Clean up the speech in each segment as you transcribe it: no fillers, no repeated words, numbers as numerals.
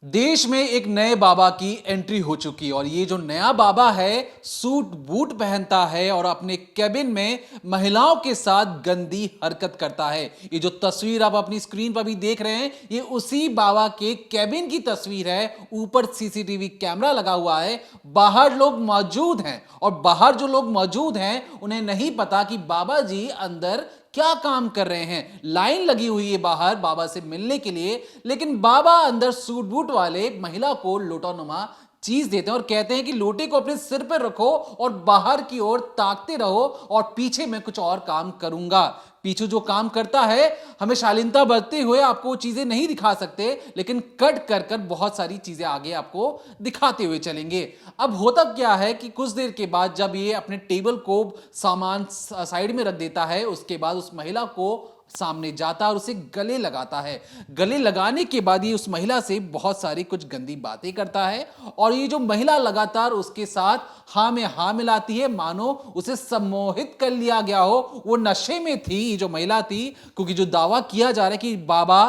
देश में एक नए बाबा की एंट्री हो चुकी है और ये जो नया बाबा है सूट बूट पहनता है और अपने कैबिन में महिलाओं के साथ गंदी हरकत करता है। ये जो तस्वीर आप अपनी स्क्रीन पर भी देख रहे हैं ये उसी बाबा के कैबिन की तस्वीर है। ऊपर सीसीटीवी कैमरा लगा हुआ है, बाहर लोग मौजूद हैं और बाहर जो लोग मौजूद हैं उन्हें नहीं पता कि बाबा जी अंदर क्या काम कर रहे हैं। लाइन लगी हुई है बाहर बाबा से मिलने के लिए, लेकिन बाबा अंदर सूट बूट वाले महिला को लोटानुमा चीज देते हैं और कहते हैं कि लोटे को अपने सिर पर रखो और बाहर की ओर ताकते रहो और पीछे मैं कुछ और काम करूंगा। पीछे जो काम करता है हमें शालीनता बरतते हुए आपको वो चीजें नहीं दिखा सकते, लेकिन कट कर कर बहुत सारी चीजें आगे आपको दिखाते हुए चलेंगे। अब होता क्या है कि कुछ देर के बाद जब ये अपने टेबल को सामान साइड में रख देता है, उसके बाद उस महिला को सामने जाता है और उसे गले लगाता है। गले लगाने के बाद ये उस महिला से बहुत सारी कुछ गंदी बातें करता है और ये जो महिला लगातार उसके साथ हाँ में हाँ मिलाती है, मानो उसे सम्मोहित कर लिया गया हो। वो नशे में थी ये जो महिला थी, क्योंकि जो दावा किया जा रहा है कि बाबा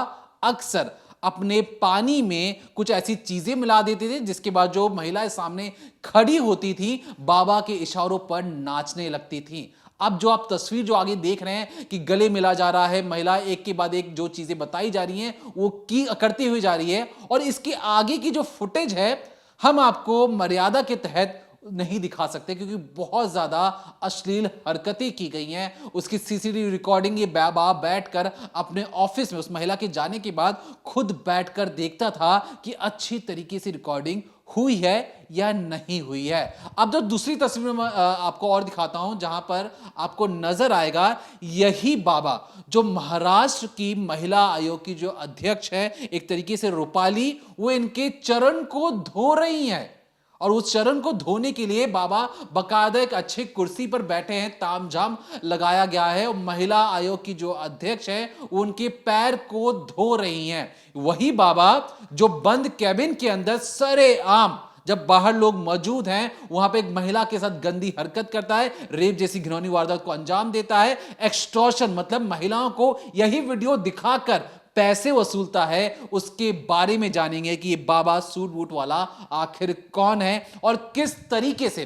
अक्सर अपने पानी में कुछ ऐसी चीजें मिला देते थे जिसके बाद जो महिलाएं सामने खड़ी होती थी बाबा के इशारों पर नाचने लगती थी। अब जो आप तस्वीर जो आगे देख रहे हैं कि गले मिला जा रहा है, महिला एक के बाद एक जो चीजें बताई जा रही हैं वो की करती हुई जा रही है और इसके आगे की जो फुटेज है हम आपको मर्यादा के तहत नहीं दिखा सकते क्योंकि बहुत ज्यादा अश्लील हरकतें की गई हैं। उसकी सीसीटीवी रिकॉर्डिंग ये बाबा बैठकर अपने ऑफिस में उस महिला के जाने के बाद खुद बैठकर देखता था कि अच्छी तरीके से रिकॉर्डिंग हुई है या नहीं हुई है। अब जो दूसरी तस्वीर में आपको और दिखाता हूं जहां पर आपको नजर आएगा यही बाबा जो महाराष्ट्र की महिला आयोग की जो अध्यक्ष है एक तरीके से रूपाली, वो इनके चरण को धो रही हैं और उस चरण को धोने के लिए बाबा बकायदा एक अच्छी कुर्सी पर बैठे हैं, तामझाम लगाया गया है और महिला आयोग की जो अध्यक्ष है वो उनके पैर को धो रही हैं। वही बाबा जो बंद कैबिन के अंदर सरेआम जब बाहर लोग मौजूद हैं वहां पे एक महिला के साथ गंदी हरकत करता है, रेप जैसी घिनौनी वारदात को अंजाम देता है, एक्सटॉर्शन मतलब महिलाओं को यही वीडियो दिखाकर पैसे वसूलता है। उसके बारे में जानेंगे कि ये बाबा सूट बूट वाला आखिर कौन है और किस तरीके से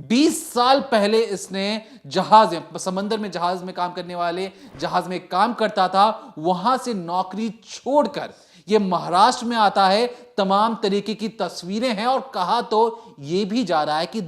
20 साल पहले इसने जहाज में समंदर में जहाज में काम करने वाले जहाज में काम करता था, वहां से नौकरी छोड़कर ये महाराष्ट्र में आता है। तमाम तरीके की तस्वीरें हैं और कहा तो ये भी जा रहा है कि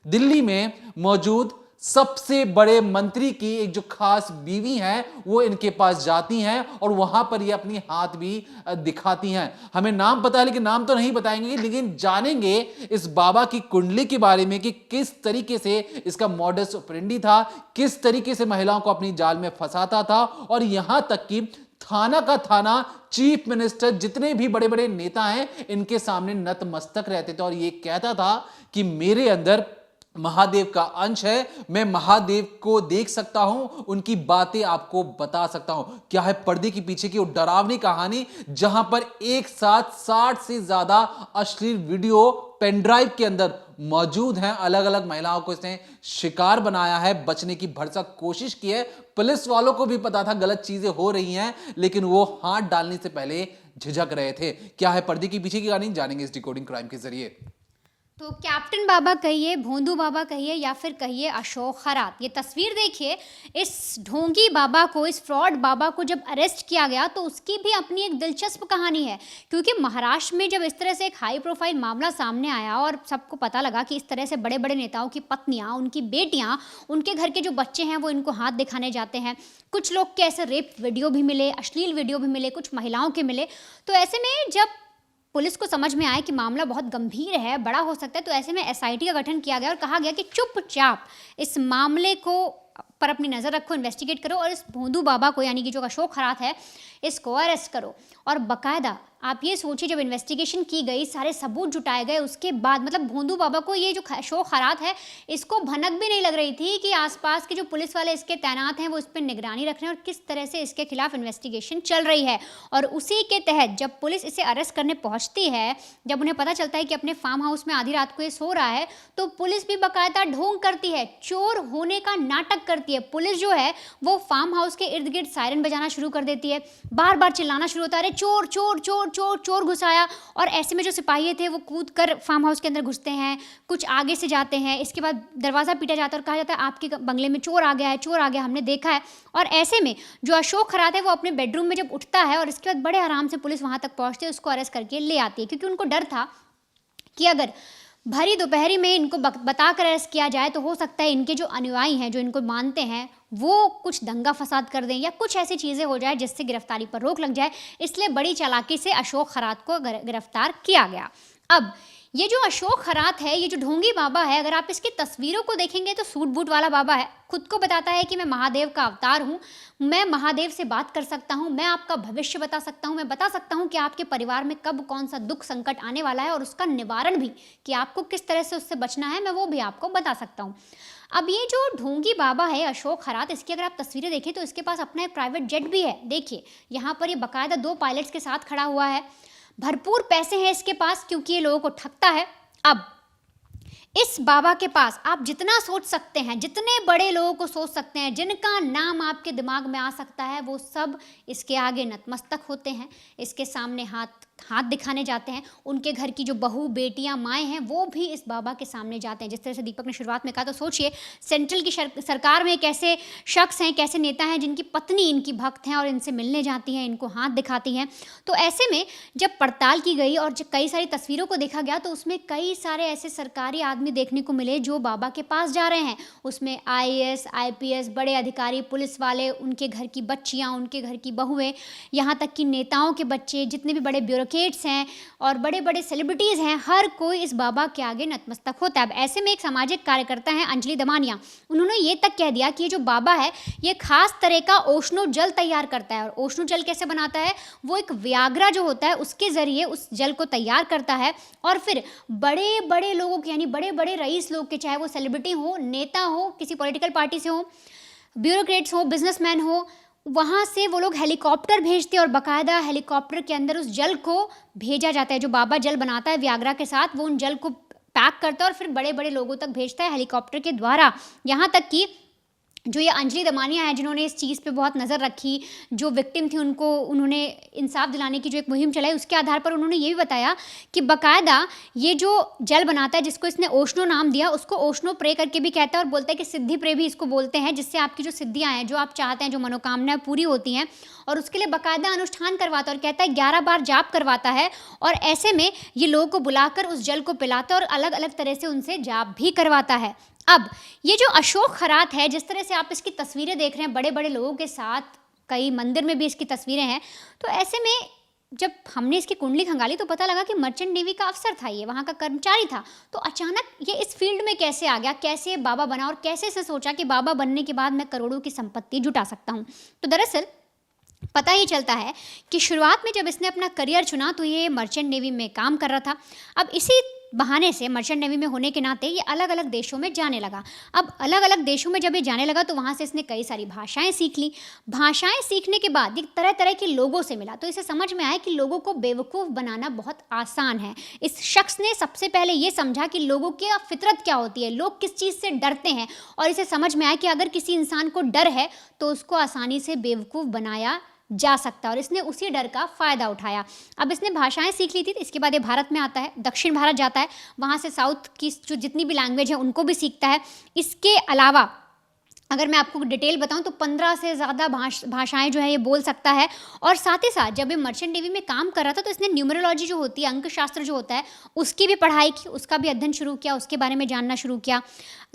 दिल्ली में मौजूद सबसे बड़े मंत्री की एक जो खास बीवी है वो इनके पास जाती हैं और वहां पर ये अपनी हाथ भी दिखाती हैं। हमें नाम पता है लेकिन नाम तो नहीं बताएंगे, लेकिन जानेंगे इस बाबा की कुंडली के बारे में कि किस तरीके से इसका मॉडस ऑपरेंडी था, किस तरीके से महिलाओं को अपनी जाल में फंसाता था और यहां तक कि थाना का थाना, चीफ मिनिस्टर, जितने भी बड़े बड़े नेता हैं इनके सामने नतमस्तक रहते थे और ये कहता था कि मेरे अंदर महादेव का अंश है, मैं महादेव को देख सकता हूं, उनकी बातें आपको बता सकता हूं। क्या है पर्दे के पीछे की वो डरावनी कहानी जहां पर एक साथ 60 से ज्यादा अश्लील वीडियो पेनड्राइव के अंदर मौजूद हैं। अलग अलग महिलाओं को इसने शिकार बनाया है, बचने की भरसक कोशिश की है। पुलिस वालों को भी पता था गलत चीजें हो रही हैं लेकिन वो हाथ डालने से पहले झिझक रहे थे। क्या है पर्दे के पीछे की कहानी, जानेंगे इस डिकोडिंग क्राइम के जरिए। तो कैप्टन बाबा कहिए, भोंदू बाबा कहिए या फिर कहिए अशोक खरात, ये तस्वीर देखिए। इस ढोंगी बाबा को, इस फ्रॉड बाबा को जब अरेस्ट किया गया तो उसकी भी अपनी एक दिलचस्प कहानी है, क्योंकि महाराष्ट्र में जब इस तरह से एक हाई प्रोफाइल मामला सामने आया और सबको पता लगा कि इस तरह से बड़े बड़े नेताओं की पत्नियां, उनकी बेटियां, उनके घर के जो बच्चे हैं वो इनको हाथ दिखाने जाते हैं। कुछ लोग के ऐसे रेप वीडियो भी मिले, अश्लील वीडियो भी मिले, कुछ महिलाओं के मिले। तो ऐसे में जब पुलिस को समझ में आया कि मामला बहुत गंभीर है, बड़ा हो सकता है, तो ऐसे में एसआईटी का गठन किया गया और कहा गया कि चुपचाप इस मामले को पर अपनी नज़र रखो, इन्वेस्टिगेट करो और इस भोंदू बाबा को, यानी कि जो अशोक खरात है, इसको अरेस्ट करो। और बाकायदा आप ये सोचिए जब इन्वेस्टिगेशन की गई, सारे सबूत जुटाए गए, उसके बाद मतलब भोंदू बाबा को, ये जो अशोक खरात है, इसको भनक भी नहीं लग रही थी कि आसपास के जो पुलिस वाले इसके तैनात हैं वो इस पर निगरानी रख रहे हैं और किस तरह से इसके खिलाफ इन्वेस्टिगेशन चल रही है। और उसी के तहत जब पुलिस इसे अरेस्ट करने पहुंचती है, जब उन्हें पता चलता है कि अपने फार्म हाउस में आधी रात को ये सो रहा है, तो पुलिस भी बाकायदा ढोंग करती है, चोर होने का नाटक करती है। पुलिस जो है वो फार्म हाउस के इर्द गिर्द सायरन बजाना शुरू कर देती है, बार बार चिल्लाना शुरू होता है, अरे चोर चोर चोर चोर चोर घुसाया। और ऐसे में जो सिपाही थे वो कूद कर फार्म हाउस के अंदर घुसते हैं, कुछ आगे से जाते हैं। इसके बाद दरवाज़ा पीटा जाता है और कहा जाता है आपके बंगले में चोर आ गया है, चोर आ गया, हमने देखा है। और ऐसे में जो अशोक खरात है वो अपने बेडरूम में जब उठता है और इसके बाद बड़े आराम से पुलिस वहाँ तक पहुँचती है, उसको अरेस्ट करके ले आती है, क्योंकि उनको डर था कि अगर भरी दोपहरी में इनको बता कर अरेस्ट किया जाए तो हो सकता है इनके जो अनुयायी हैं, जो इनको मानते हैं, वो कुछ दंगा फसाद कर दें या कुछ ऐसी चीज़ें हो जाए जिससे गिरफ्तारी पर रोक लग जाए। इसलिए बड़ी चालाकी से अशोक खरात को गिरफ्तार किया गया। अब ये जो अशोक खरात है, ये जो ढोंगी बाबा है, अगर आप इसकी तस्वीरों को देखेंगे तो सूट बूट वाला बाबा है। खुद को बताता है कि मैं महादेव का अवतार हूँ, मैं महादेव से बात कर सकता हूँ, मैं आपका भविष्य बता सकता हूँ, मैं बता सकता हूँ कि आपके परिवार में कब कौन सा दुख संकट आने वाला है और उसका निवारण भी, कि आपको किस तरह से उससे बचना है, मैं वो भी आपको बता सकता हूँ। अब ये जो ढोंगी बाबा है अशोक खरात, इसकी अगर आप तस्वीरें देखें तो इसके पास अपना एक प्राइवेट जेट भी है। देखिए यहाँ पर ये बाकायदा 2 पायलट्स के साथ खड़ा हुआ है। भरपूर पैसे हैं इसके पास क्योंकि ये लोगों को ठगता है। अब इस बाबा के पास आप जितना सोच सकते हैं, जितने बड़े लोगों को सोच सकते हैं, जिनका नाम आपके दिमाग में आ सकता है, वो सब इसके आगे नतमस्तक होते हैं, इसके सामने हाथ दिखाने जाते हैं। उनके घर की जो बहू, बेटियां, माएँ हैं, वो भी इस बाबा के सामने जाते हैं। जिस तरह से दीपक ने शुरुआत में कहा, तो सोचिए सेंट्रल की सरकार में कैसे शख्स हैं, कैसे नेता हैं जिनकी पत्नी इनकी भक्त हैं और इनसे मिलने जाती हैं, इनको हाथ दिखाती हैं। तो ऐसे में जब पड़ताल की गई और जब कई सारी तस्वीरों को देखा गया तो उसमें कई सारे ऐसे सरकारी आदमी देखने को मिले जो बाबा के पास जा रहे हैं। उसमें IAS, IPS, बड़े अधिकारी, पुलिस वाले, उनके घर की बच्चियाँ, उनके घर की बहुएँ, यहाँ तक कि नेताओं के बच्चे, जितने भी बड़े ब्यूरोक्रेट्स हैं और बड़े बड़े सेलिब्रिटीज़ हैं, हर कोई इस बाबा के आगे नतमस्तक होता है। अब ऐसे में एक सामाजिक कार्यकर्ता हैं अंजलि दमानिया, उन्होंने ये तक कह दिया कि ये जो बाबा है ये खास तरह का ओशनो जल तैयार करता है। और ओशनो जल कैसे बनाता है? वो एक वियाग्रा जो होता है उसके ज़रिए उस जल को तैयार करता है और फिर बड़े बड़े लोगों के, यानी बड़े बड़े रईस लोग के, चाहे वो सेलिब्रिटी हो, नेता हो, किसी पॉलिटिकल पार्टी से हो, ब्यूरोक्रेट्स हो, बिजनेसमैन हो, वहाँ से वो लोग हेलीकॉप्टर भेजते हैं और बाकायदा हेलीकॉप्टर के अंदर उस जल को भेजा जाता है। जो बाबा जल बनाता है वियाग्रा के साथ, वो उन जल को पैक करता है और फिर बड़े बड़े लोगों तक भेजता है हेलीकॉप्टर के द्वारा। यहाँ तक कि जो ये अंजलि दमानिया है, जिन्होंने इस चीज़ पे बहुत नज़र रखी, जो विक्टिम थी उनको उन्होंने इंसाफ दिलाने की जो एक मुहिम चलाई, उसके आधार पर उन्होंने ये भी बताया कि बाकायदा ये जो जल बनाता है, जिसको इसने ओशनो नाम दिया, उसको ओशनो प्रे करके भी कहता है और बोलता है कि सिद्धि प्रे भी इसको बोलते हैं, जिससे आपकी जो सिद्धियाँ हैं, जो आप चाहते हैं, जो मनोकामनाएं पूरी होती हैं। और उसके लिए बाकायदा अनुष्ठान करवाता है और कहता है 11 बार जाप करवाता है और ऐसे में ये लोगों को बुलाकर उस जल को पिलाता है और अलग अलग तरह से उनसे जाप भी करवाता है। अब ये जो अशोक खरात है, जिस तरह से आप इसकी तस्वीरें देख रहे हैं, बड़े बड़े लोगों के साथ, कई मंदिर में भी इसकी तस्वीरें हैं, तो ऐसे में जब हमने इसकी कुंडली खंगाली तो पता लगा कि मर्चेंट नेवी का अफसर था, ये वहाँ का कर्मचारी था। तो अचानक ये इस फील्ड में कैसे आ गया, कैसे बाबा बना और कैसे इसने सोचा कि बाबा बनने के बाद मैं करोड़ों की संपत्ति जुटा सकता हूँ। तो दरअसल पता ही चलता है कि शुरुआत में जब इसने अपना करियर चुना तो ये मर्चेंट नेवी में काम कर रहा था। अब इसी बहाने से मर्चेंट नेवी में होने के नाते ये अलग अलग देशों में जाने लगा। अब अलग अलग देशों में जब ये जाने लगा तो वहाँ से इसने कई सारी भाषाएं सीख ली। भाषाएं सीखने के बाद ये तरह तरह के लोगों से मिला, तो इसे समझ में आया कि लोगों को बेवकूफ़ बनाना बहुत आसान है। इस शख्स ने सबसे पहले ये समझा कि लोगों की फितरत क्या होती है, लोग किस चीज़ से डरते हैं, और इसे समझ में आया कि अगर किसी इंसान को डर है तो उसको आसानी से बेवकूफ़ बनाया जा सकता है, और इसने उसी डर का फ़ायदा उठाया। अब इसने भाषाएं सीख ली थी, इसके बाद ये भारत में आता है, दक्षिण भारत जाता है, वहाँ से साउथ की जो जितनी भी लैंग्वेज है उनको भी सीखता है। इसके अलावा अगर मैं आपको डिटेल बताऊं तो 15 से ज़्यादा भाषाएं जो है ये बोल सकता है। और साथ ही साथ जब ये मर्चेंट नेवी में काम कर रहा था तो इसने न्यूमरोलॉजी जो होती है, अंक शास्त्र जो होता है, उसकी भी पढ़ाई की, उसका भी अध्ययन शुरू किया, उसके बारे में जानना शुरू किया।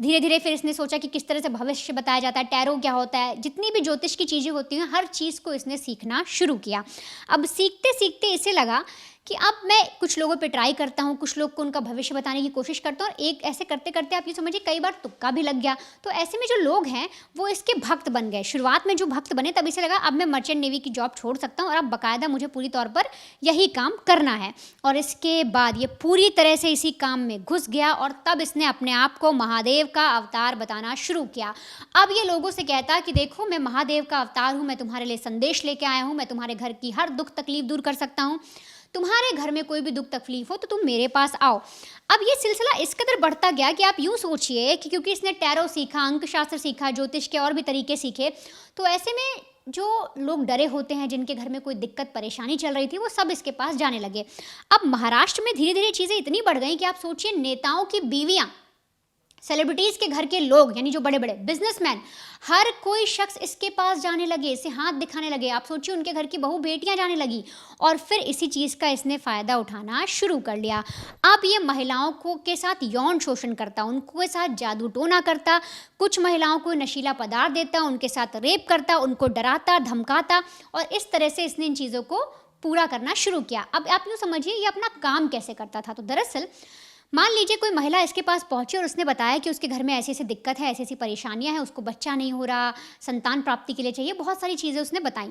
धीरे धीरे फिर इसने सोचा कि किस तरह से भविष्य बताया जाता है, टैरो क्या होता है, जितनी भी ज्योतिष की चीज़ें होती हैं, हर चीज़ को इसने सीखना शुरू किया। अब सीखते सीखते इसे लगा कि अब मैं कुछ लोगों पे ट्राई करता हूँ, कुछ लोग को उनका भविष्य बताने की कोशिश करता हूँ, और एक ऐसे करते करते आप ये समझिए कई बार तुक्का भी लग गया। तो ऐसे में जो लोग हैं वो इसके भक्त बन गए। शुरुआत में जो भक्त बने तब इसे लगा अब मैं मर्चेंट नेवी की जॉब छोड़ सकता हूँ और अब बाकायदा मुझे पूरी तौर पर यही काम करना है। और इसके बाद ये पूरी तरह से इसी काम में घुस गया और तब इसने अपने आप को महादेव का अवतार बताना शुरू किया। अब ये लोगों से कहता कि देखो मैं महादेव का अवतार हूँ, मैं तुम्हारे लिए संदेश लेके आया हूँ, मैं तुम्हारे घर की हर दुख तकलीफ दूर कर सकता हूँ, तुम्हारे घर में कोई भी दुख तकलीफ हो तो तुम मेरे पास आओ। अब ये सिलसिला इस कदर बढ़ता गया कि आप यूँ सोचिए कि क्योंकि इसने टैरो सीखा, अंक शास्त्र सीखा, ज्योतिष के और भी तरीके सीखे, तो ऐसे में जो लोग डरे होते हैं, जिनके घर में कोई दिक्कत परेशानी चल रही थी, वो सब इसके पास जाने लगे। अब महाराष्ट्र में धीरे धीरे चीज़ें इतनी बढ़ गई कि आप सोचिए, नेताओं की बीवियाँ, सेलिब्रिटीज़ के घर के लोग, यानी जो बड़े बड़े बिजनेसमैन, हर कोई शख्स इसके पास जाने लगे, इसे हाथ दिखाने लगे। आप सोचिए, उनके घर की बहू बेटियां जाने लगी और फिर इसी चीज़ का इसने फ़ायदा उठाना शुरू कर लिया। अब ये महिलाओं को के साथ यौन शोषण करता, उनके साथ जादू टोना करता, कुछ महिलाओं को नशीला पदार्थ देता, उनके साथ रेप करता, उनको डराता धमकाता, और इस तरह से इसने इन चीज़ों को पूरा करना शुरू किया। अब आप यूँ समझिए ये अपना काम कैसे करता था। तो दरअसल मान लीजिए कोई महिला इसके पास पहुंची और उसने बताया कि उसके घर में ऐसी ऐसी दिक्कत है, ऐसी ऐसी परेशानियां हैं, उसको बच्चा नहीं हो रहा, संतान प्राप्ति के लिए चाहिए, बहुत सारी चीज़ें उसने बताई।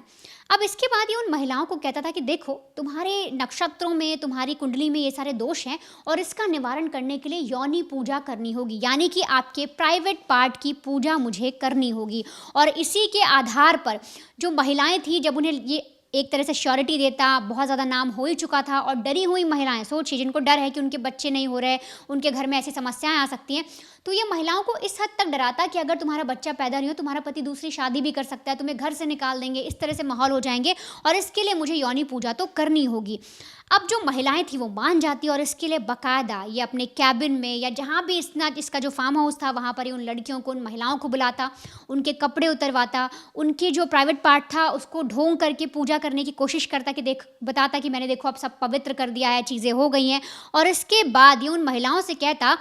अब इसके बाद ये उन महिलाओं को कहता था कि देखो, तुम्हारे नक्षत्रों में, तुम्हारी कुंडली में ये सारे दोष हैं और इसका निवारण करने के लिए योनि पूजा करनी होगी, यानी कि आपके प्राइवेट पार्ट की पूजा मुझे करनी होगी। और इसी के आधार पर जो महिलाएं थी, जब उन्हें ये एक तरह से श्योरिटी देता, बहुत ज़्यादा नाम हो ही चुका था, और डरी हुई महिलाएं, सोचिए, जिनको डर है कि उनके बच्चे नहीं हो रहे, उनके घर में ऐसी समस्याएं आ सकती हैं, तो ये महिलाओं को इस हद तक डराता कि अगर तुम्हारा बच्चा पैदा नहीं हो, तुम्हारा पति दूसरी शादी भी कर सकता है, तुम्हें घर से निकाल देंगे, इस तरह से माहौल हो जाएंगे, और इसके लिए मुझे योनि पूजा तो करनी होगी। अब जो महिलाएं थी वो मान जाती और इसके लिए बाकायदा ये अपने कैबिन में या जहाँ भी इसका जो फार्म हाउस था वहाँ पर ही उन लड़कियों को, उन महिलाओं को बुलाता, उनके कपड़े उतरवाता, उनके जो प्राइवेट पार्ट था उसको ढोंग करके पूजा करने की कोशिश करता कि बताता कि मैंने देखो अब सब पवित्र कर दिया है, चीज़ें हो गई हैं। और इसके बाद ये उन महिलाओं से कहता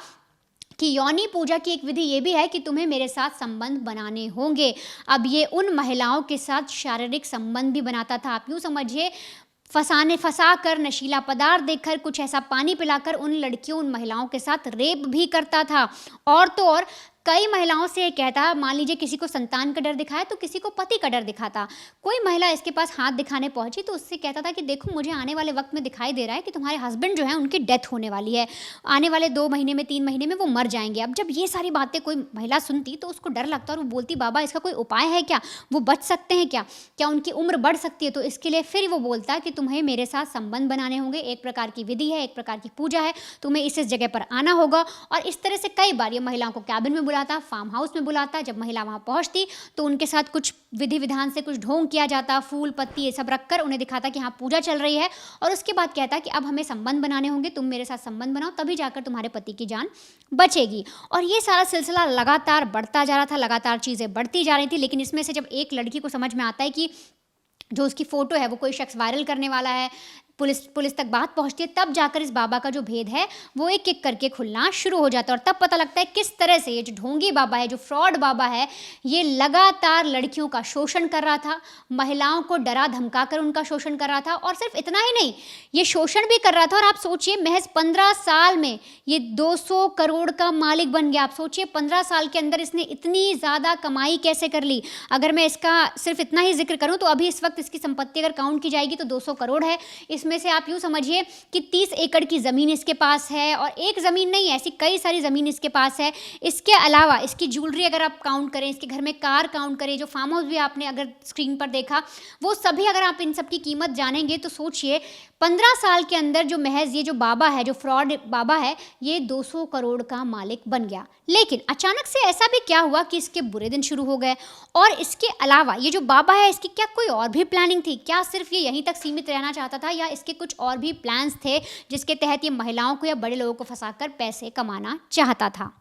कि योनि पूजा की एक विधि ये भी है कि तुम्हें मेरे साथ संबंध बनाने होंगे। अब ये उन महिलाओं के साथ शारीरिक संबंध भी बनाता था। आप यूँ समझिए, फंसा कर, नशीला पदार्थ देकर, कुछ ऐसा पानी पिलाकर उन लड़कियों, उन महिलाओं के साथ रेप भी करता था। और तो और कई महिलाओं से कहता, मान लीजिए किसी को संतान का डर दिखाया तो किसी को पति का डर दिखाता। कोई महिला इसके पास हाथ दिखाने पहुंची तो उससे कहता था कि देखो, मुझे आने वाले वक्त में दिखाई दे रहा है कि तुम्हारे हस्बैंड जो है उनकी डेथ होने वाली है, आने वाले 2 महीने में, 3 महीने में वो मर जाएंगे। अब जब ये सारी बातें कोई महिला सुनती तो उसको डर लगता और वो बोलती, बाबा इसका कोई उपाय है क्या, वो बच सकते हैं क्या, क्या उनकी उम्र बढ़ सकती है। तो इसके लिए फिर वो बोलता कि तुम्हें मेरे साथ संबंध बनाने होंगे, एक प्रकार की विधि है, एक प्रकार की पूजा है, तुम्हें इस जगह पर आना होगा। और इस तरह से कई बार ये महिलाओं को कैबिन में बुलाता, फार्म हाउस में बुलाता। जब महिला वहाँ पहुँचती तो उनके साथ कुछ विधि विधान से कुछ ढोंग किया जाता, फूल पत्ती ये सब रखकर उन्हें दिखाता कि हाँ पूजा चल रही है, और उसके बाद कहता कि अब हमें संबंध बनाने होंगे, तुम मेरे साथ संबंध बनाओ, तभी जाकर तुम्हारे पति की जान बचेगी। और ये सारा सिलसिला लगातार बढ़ता जा रहा था, लगातार चीज़ें बढ़ती जा रही थी। लेकिन इसमें से जब एक लड़की को समझ में आता है कि जो उसकी फ़ोटो है वो कोई शख्स वायरल करने वाला है, पुलिस तक बात पहुंचती है, तब जाकर इस बाबा का जो भेद है वो एक एक करके खुलना शुरू हो जाता है। और तब पता लगता है किस तरह से ये जो ढोंगी बाबा है, जो फ्रॉड बाबा है, ये लगातार लड़कियों का शोषण कर रहा था, महिलाओं को डरा धमका कर उनका शोषण कर रहा था। और सिर्फ इतना ही नहीं, ये शोषण भी कर रहा था। और आप सोचिए, महज 15 साल में ये 200 करोड़ का मालिक बन गया। आप सोचिए 15 साल के अंदर इसने इतनी ज़्यादा कमाई कैसे कर ली। अगर मैं इसका सिर्फ इतना ही जिक्र करूँ तो अभी इस वक्त इसकी संपत्ति अगर काउंट की जाएगी तो 200 करोड़ है। इसमें से आप यूँ समझिए कि 30 एकड़ की ज़मीन इसके पास है, और एक ज़मीन नहीं, ऐसी कई सारी ज़मीन इसके पास है। इसके अलावा इसकी ज्वेलरी अगर आप काउंट करें, इसके घर में कार काउंट करें, जो फार्म हाउस भी आपने अगर स्क्रीन पर देखा, वो सभी अगर आप इन सब की कीमत जानेंगे तो सोचिए 15 साल के अंदर जो महज ये जो बाबा है, जो फ्रॉड बाबा है, ये 200 करोड़ का मालिक बन गया। लेकिन अचानक से ऐसा भी क्या हुआ कि इसके बुरे दिन शुरू हो गए। और इसके अलावा ये जो बाबा है, इसकी क्या कोई और भी प्लानिंग थी? क्या सिर्फ ये यहीं तक सीमित रहना चाहता था, या इसके कुछ और भी प्लान्स थे जिसके तहत ये महिलाओं को या बड़े लोगों को फंसाकर पैसे कमाना चाहता था?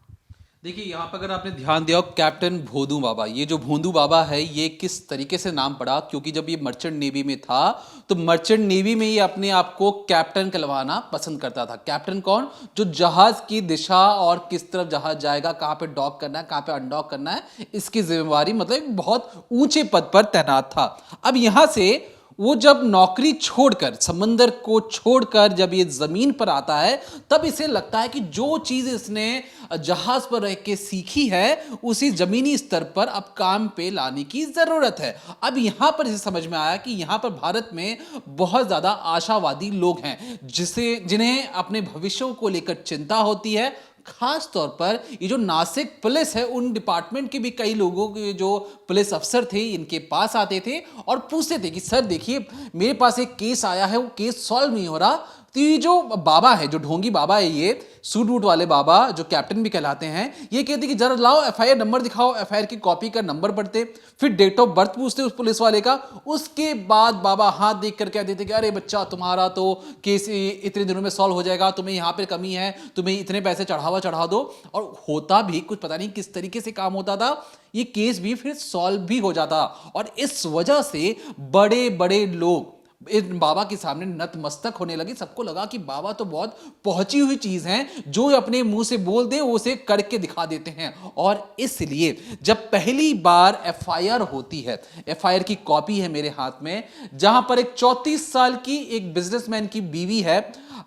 देखिए, यहाँ पर अगर आपने ध्यान दिया हो, कैप्टन भोंदू बाबा, ये जो भोंदू बाबा है ये किस तरीके से नाम पड़ा, क्योंकि जब ये मर्चेंट नेवी में था तो मर्चेंट नेवी में ये अपने आप को कैप्टन कहलवाना पसंद करता था। कैप्टन कौन? जो जहाज की दिशा और किस तरफ जहाज जाएगा, कहाँ पे डॉक करना है, कहाँ पे अनडॉक करना है, इसकी जिम्मेवारी, मतलब एक बहुत ऊंचे पद पर तैनात था। अब यहाँ से वो जब नौकरी छोड़कर, समंदर को छोड़कर जब ये जमीन पर आता है, तब इसे लगता है कि जो चीज इसने जहाज पर रह के सीखी है उसी जमीनी स्तर पर अब काम पे लाने की जरूरत है। अब यहां पर इसे समझ में आया कि यहां पर भारत में बहुत ज्यादा आशावादी लोग हैं, जिन्हें अपने भविष्य को लेकर चिंता होती है। खास तौर पर ये जो नासिक पुलिस है, उन डिपार्टमेंट के भी कई लोगों के जो पुलिस अफसर थे इनके पास आते थे और पूछते थे कि सर देखिए, मेरे पास एक केस आया है, वो केस सॉल्व नहीं हो रहा, तो ये जो बाबा है, जो ढोंगी बाबा है, ये सूट बूट वाले बाबा जो कैप्टन भी कहलाते हैं, ये कहते कि जरा लाओ एफआईआर नंबर दिखाओ, एफआईआर की कॉपी का नंबर पढ़ते, फिर डेट ऑफ बर्थ पूछते उस पुलिस वाले का। उसके बाद बाबा हाथ देख कर कहते थे कि अरे बच्चा, तुम्हारा तो केस इतने दिनों में सॉल्व हो जाएगा, तुम्हें यहाँ पर कमी है, तुम्हें इतने पैसे चढ़ा दो। और होता भी कुछ पता नहीं किस तरीके से काम होता था, ये केस भी फिर सॉल्व भी हो जाता। और इस वजह से बड़े बड़े लोग इन बाबा के सामने नतमस्तक होने लगे। सबको लगा कि बाबा तो बहुत पहुंची हुई चीज है, जो अपने मुंह से बोल दे वो उसे करके दिखा देते हैं। और इसलिए जब पहली बार एफआईआर होती है, एफआईआर की कॉपी है मेरे हाथ में, जहां पर एक 34 साल की एक बिजनेसमैन की बीवी है,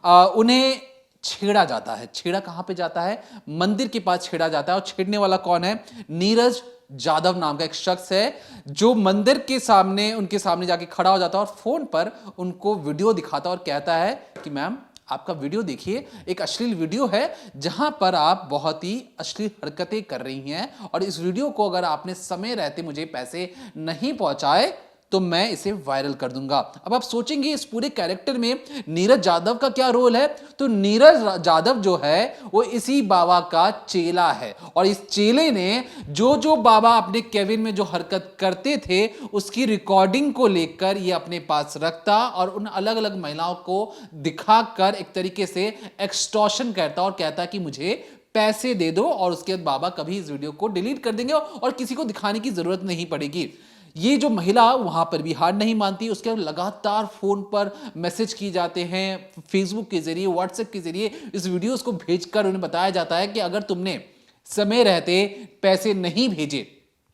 उन्हें छेड़ा जाता है। छेड़ा कहां पे जाता है? मंदिर के पास छेड़ा जाता है। और छेड़ने वाला कौन है? नीरज जादव नाम का एक शख्स है, जो मंदिर के सामने, उनके सामने जाके खड़ा हो जाता है और फोन पर उनको वीडियो दिखाता है और कहता है कि मैम, आपका वीडियो देखिए, एक अश्लील वीडियो है जहां पर आप बहुत ही अश्लील हरकतें कर रही हैं, और इस वीडियो को अगर आपने समय रहते मुझे पैसे नहीं पहुंचाए तो मैं इसे वायरल कर दूंगा। अब आप सोचेंगे इस पूरे कैरेक्टर में नीरज यादव का क्या रोल है? तो नीरज यादव जो है वो इसी बाबा का चेला है, और इस चेले ने जो जो बाबा अपने केबिन में जो हरकत करते थे उसकी रिकॉर्डिंग को लेकर ये अपने पास रखता और उन अलग अलग महिलाओं को दिखाकर एक तरीके से एक्सटॉर्शन करता और कहता कि मुझे पैसे दे दो, और उसके बाद बाबा कभी इस वीडियो को डिलीट कर देंगे और किसी को दिखाने की जरूरत नहीं पड़ेगी। ये जो महिला वहां पर भी हार नहीं मानती, उसके लगातार फोन पर मैसेज किए जाते हैं, फेसबुक के जरिए, व्हाट्सएप के जरिए इस वीडियोस को भेजकर उन्हें बताया जाता है कि अगर तुमने समय रहते पैसे नहीं भेजे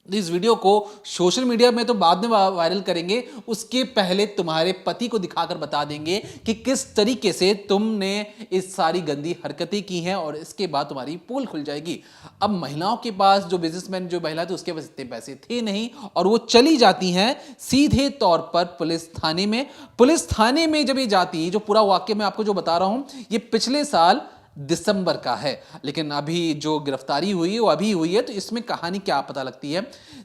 इस वीडियो को सोशल मीडिया में तो बाद में वायरल करेंगे, उसके पहले तुम्हारे पति को दिखाकर बता देंगे कि किस तरीके से तुमने इस सारी गंदी हरकतें की हैं, और इसके बाद तुम्हारी पोल खुल जाएगी। अब महिलाओं के पास, जो बिजनेसमैन जो महिला थी उसके पास इतने पैसे थे नहीं, और वो चली जाती हैं सीधे तौर पर पुलिस थाने में। पुलिस थाने में जब ये जाती, जो पूरा वाक्य मैं आपको जो बता रहा हूं, ये पिछले साल दिसंबर का है, लेकिन अभी जो गिरफ्तारी हुई वो अभी हुई है। तो इसमें कहानी क्या पता लगती है?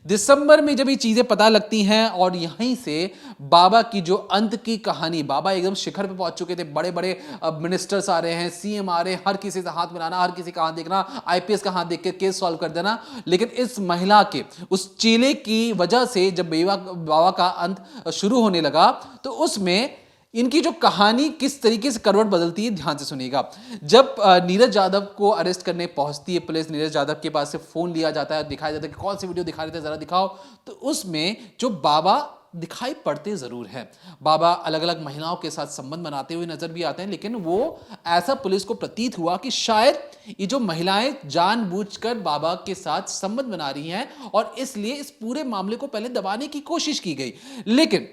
दिसंबर में जब ये चीजें पता लगती हैं, और यहीं से बाबा की जो अंत की कहानी, बाबा एकदम शिखर पे पहुंच चुके थे, बड़े बड़े मिनिस्टर्स आ रहे हैं, सीएम आ रहे हैं, हर किसी से हाथ मिलाना, हर किसी का हाथ देखना, आईपीएस का हाथ देख के केस सॉल्व कर देना। लेकिन इस महिला के, उस चेले की वजह से जब बाबा का अंत शुरू होने लगा, तो उसमें इनकी जो कहानी किस तरीके से करवट बदलती है, ध्यान से सुनिएगा। जब नीरज यादव को अरेस्ट करने पहुंचती है पुलिस, नीरज यादव के पास से फोन लिया जाता है, दिखाया जाता है कि कौन सी वीडियो दिखा रहे थे, जरा दिखाओ। तो उसमें जो बाबा दिखाई पड़ते जरूर हैं, बाबा अलग अलग महिलाओं के साथ संबंध बनाते हुए नजर भी आते हैं, लेकिन वो ऐसा पुलिस को प्रतीत हुआ कि शायद ये जो महिलाएं जानबूझकर बाबा के साथ संबंध बना रही हैं, और इसलिए इस पूरे मामले को पहले दबाने की कोशिश की गई। लेकिन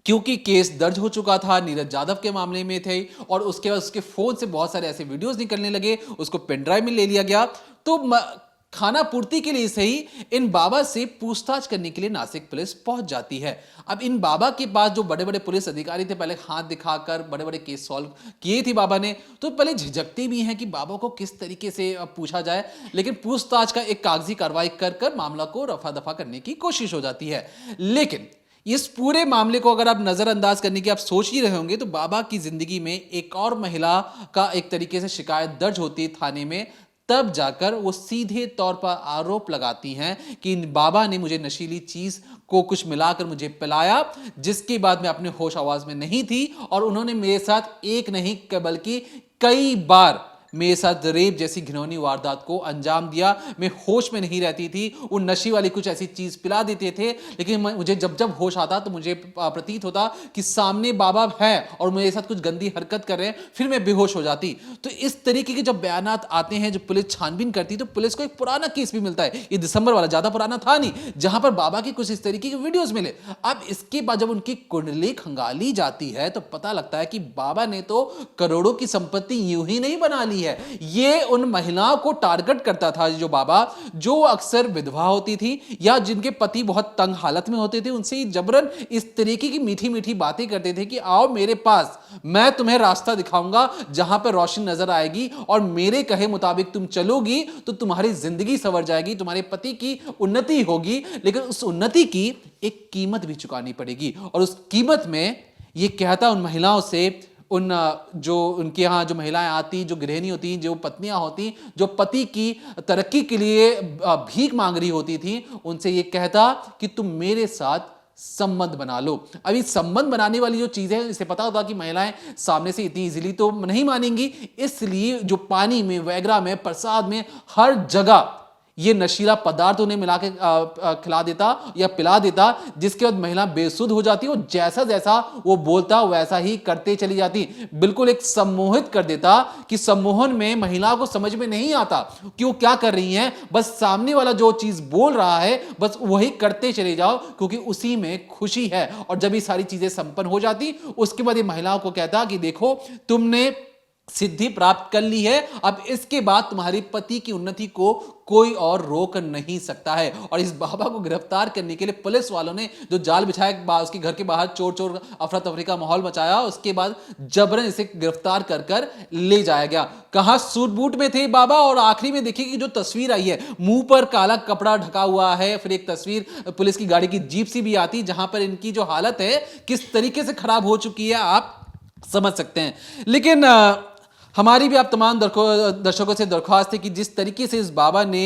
क्योंकि केस दर्ज हो चुका था, नीरज यादव के मामले में थे, और उसके बाद उसके फोन से बहुत सारे ऐसे वीडियोस निकलने लगे, उसको पेनड्राइव में ले लिया गया। तो खाना पूर्ति के लिए सही इन बाबा से पूछताछ करने के लिए नासिक पुलिस पहुंच जाती है। अब इन बाबा के पास जो बड़े बड़े पुलिस अधिकारी थे, पहले हाथ दिखाकर बड़े बड़े केस सॉल्व किए थे बाबा ने, तो पहले झिझकते भी हैं कि बाबा को किस तरीके से पूछा जाए। लेकिन पूछताछ का एक कागजी कार्रवाई कर कर मामला को रफा दफा करने की कोशिश हो जाती है। लेकिन इस पूरे मामले को अगर आप नजरअंदाज करने की आप सोच ही रहे होंगे, तो बाबा की जिंदगी में एक और महिला का एक तरीके से शिकायत दर्ज होती है थाने में। तब जाकर वो सीधे तौर पर आरोप लगाती हैं कि बाबा ने मुझे नशीली चीज को कुछ मिलाकर मुझे पिलाया, जिसके बाद मैं अपने होश आवाज में नहीं थी, और उन्होंने मेरे साथ एक नहीं बल्कि कई बार मेरे साथ रेप जैसी घिनौनी वारदात को अंजाम दिया। मैं होश में नहीं रहती थी, वो नशे वाली कुछ ऐसी चीज पिला देते थे, लेकिन मुझे जब जब होश आता तो मुझे प्रतीत होता कि सामने बाबा है और मेरे साथ कुछ गंदी हरकत कर रहे हैं, फिर मैं बेहोश हो जाती। तो इस तरीके के जब बयानात आते हैं, जो पुलिस छानबीन करती, तो पुलिस को एक पुराना केस भी मिलता है, ये दिसंबर वाला, ज्यादा पुराना था नहीं, जहां पर बाबा की कुछ इस तरीके के वीडियोस मिले। अब इसके बाद जब उनकी कुंडली खंगाली जाती है, तो पता लगता है कि बाबा ने तो करोड़ों की संपत्ति यूं ही नहीं बना ली है, ये उन महिलाओं को टारगेट करता था, जो बाबा जो अक्सर विधवा होती थी या जिनके पति बहुत तंग हालत में होते थे, उनसे जबरन इस तरीके की मीठी मीठी बातें करते थे कि आओ मेरे पास, मैं तुम्हें रास्ता दिखाऊंगा जहां पर रोशनी नजर आएगी, और मेरे कहे मुताबिक तुम चलोगी तो तुम्हारी जिंदगी संवर जाएगी, तुम्हारे पति की उन्नति होगी, लेकिन उस उन्नति की एक कीमत भी चुकानी पड़ेगी। और उस कीमत में ये कहता उन महिलाओं से, उन जो उनके यहाँ जो महिलाएं आती, जो गृहिणी होती, जो पत्नियां होती, जो पति की तरक्की के लिए भीख मांग रही होती थी, उनसे ये कहता कि तुम मेरे साथ संबंध बना लो। अभी संबंध बनाने वाली जो चीज है, इसे पता होता कि महिलाएं सामने से इतनी इजीली तो नहीं मानेंगी, इसलिए जो पानी में, वैगरा में, प्रसाद में, हर जगह ये नशीला पदार्थ उन्हें मिला के खिला देता या पिला देता, जिसके बाद महिला बेसुध हो जाती और जैसा जैसा वो बोलता वैसा ही करते चली जाती। बिल्कुल एक सम्मोहित कर देता कि सम्मोहन में महिला को समझ में नहीं आता कि वो क्या कर रही हैं, बस सामने वाला जो चीज बोल रहा है बस वही करते चले जाओ, क्योंकि उसी में खुशी है। और जब ये सारी चीजें संपन्न हो जाती, उसके बाद ये महिलाओं को कहता कि देखो तुमने सिद्धि प्राप्त कर ली है, अब इसके बाद तुम्हारी पति की उन्नति को कोई और रोक नहीं सकता है। और इस बाबा को गिरफ्तार करने के लिए पुलिस वालों ने जो जाल बिछाया, उसके घर के बाहर चोर चोर अफरा तफरी का माहौल मचाया, उसके बाद जबरन इसे गिरफ्तार कर कर ले जाया गया। कहां सूट बूट में थे बाबा, और आखिरी में देखिए कि जो तस्वीर आई है, मुंह पर काला कपड़ा ढका हुआ है, फिर एक तस्वीर पुलिस की गाड़ी की जीप सी भी आती, जहां पर इनकी जो हालत है किस तरीके से खराब हो चुकी है आप समझ सकते हैं। लेकिन हमारी भी आप तमाम दर्शकों से दरख्वास्त है कि जिस तरीके से इस बाबा ने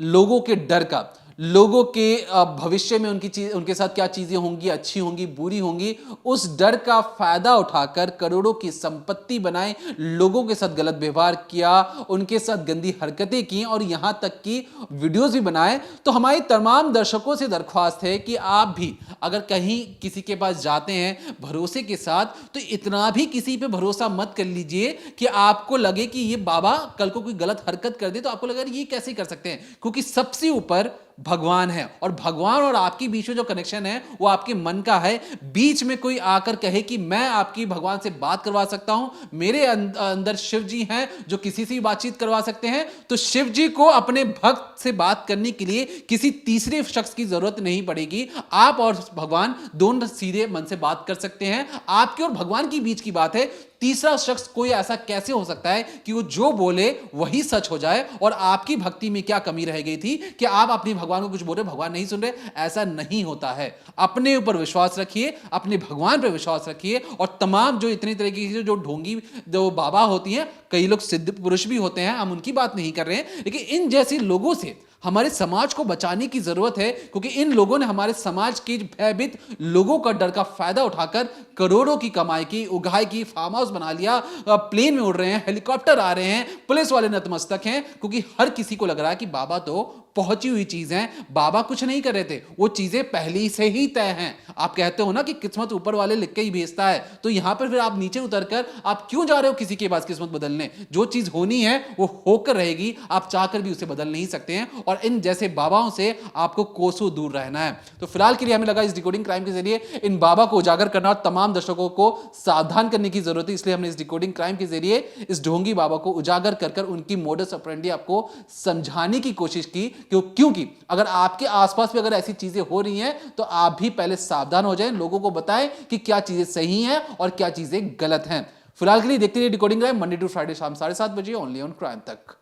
लोगों के डर का, लोगों के भविष्य में उनके साथ क्या चीजें होंगी, अच्छी होंगी, बुरी होंगी, उस डर का फायदा उठाकर करोड़ों की संपत्ति बनाए, लोगों के साथ गलत व्यवहार किया, उनके साथ गंदी हरकतें की और यहां तक कि वीडियोस भी बनाए। तो हमारी तमाम दर्शकों से दरख्वास्त है कि आप भी अगर कहीं किसी के पास जाते हैं भरोसे के साथ, तो इतना भी किसी पे भरोसा मत कर लीजिए कि आपको लगे कि ये बाबा कल को कोई गलत हरकत कर दे तो आपको लगे ये कैसे कर सकते हैं, क्योंकि सबसे ऊपर भगवान है और भगवान और आपके बीच में जो कनेक्शन है वो आपके मन का है। बीच में कोई आकर कहे कि मैं आपकी भगवान से बात करवा सकता हूं, मेरे अंदर शिव जी हैं जो किसी से भी बातचीत करवा सकते हैं, तो शिव जी को अपने भक्त से बात करने के लिए किसी तीसरे शख्स की जरूरत नहीं पड़ेगी। आप और भगवान दोनों सीधे मन से बात कर सकते हैं। आपके और भगवान के बीच की बात है, तीसरा शख्स कोई ऐसा कैसे हो सकता है कि वो जो बोले वही सच हो जाए। और आपकी भक्ति में क्या कमी रह गई थी कि आप अपने भगवान को कुछ बोल रहे, भगवान नहीं सुन रहे? ऐसा नहीं होता है। अपने ऊपर विश्वास रखिए, अपने भगवान पर विश्वास रखिए। और तमाम जो इतनी तरह की जो ढोंगी जो बाबा होती हैं, कई लोग सिद्ध पुरुष भी होते हैं, हम उनकी बात नहीं कर रहे हैं, लेकिन इन जैसे लोगों से हमारे समाज को बचाने की जरूरत है, क्योंकि इन लोगों ने हमारे समाज के भयभीत लोगों का डर का फायदा उठाकर करोड़ों की कमाई की, उगाई की, फार्म हाउस बना लिया, प्लेन में उड़ रहे हैं, हेलीकॉप्टर आ रहे हैं, पुलिस वाले नतमस्तक हैं, क्योंकि हर किसी को लग रहा है कि बाबा तो पहुंची हुई चीज है, बाबा कुछ नहीं कर रहे थे, वो चीजें पहले से ही तय हैं। आप कहते हो ना कि किस्मत ऊपर वाले लिख के ही भेजता है, तो यहां पर फिर आप नीचे उतरकर आप क्यों जा रहे हो किसी के पास किस्मत बदलने? जो चीज होनी है वो होकर रहेगी, आप चाहकर भी उसे बदल नहीं सकते हैं। और इन जैसे बाबाओं से आपको कोसों दूर रहना है। तो फिलहाल के लिए हमें लगा इस डिकोडिंग क्राइम के जरिए इन बाबा को उजागर करना और तमाम दर्शकों को सावधान करने की जरूरत है, इसलिए हमने इस डिकोडिंग क्राइम के जरिए इस ढोंगी बाबा को उजागर कर उनकी मोडस ऑपरेंडी आपको समझाने की कोशिश की। क्योंकि अगर आपके आसपास भी अगर ऐसी चीजें हो रही हैं तो आप भी पहले सावधान हो जाएं, लोगों को बताएं कि क्या चीजें सही हैं और क्या चीजें गलत हैं। फिलहाल के लिए देखते रहिए decoding crime, Monday to Friday शाम 7:30 बजे ओनली ऑन क्राइम तक।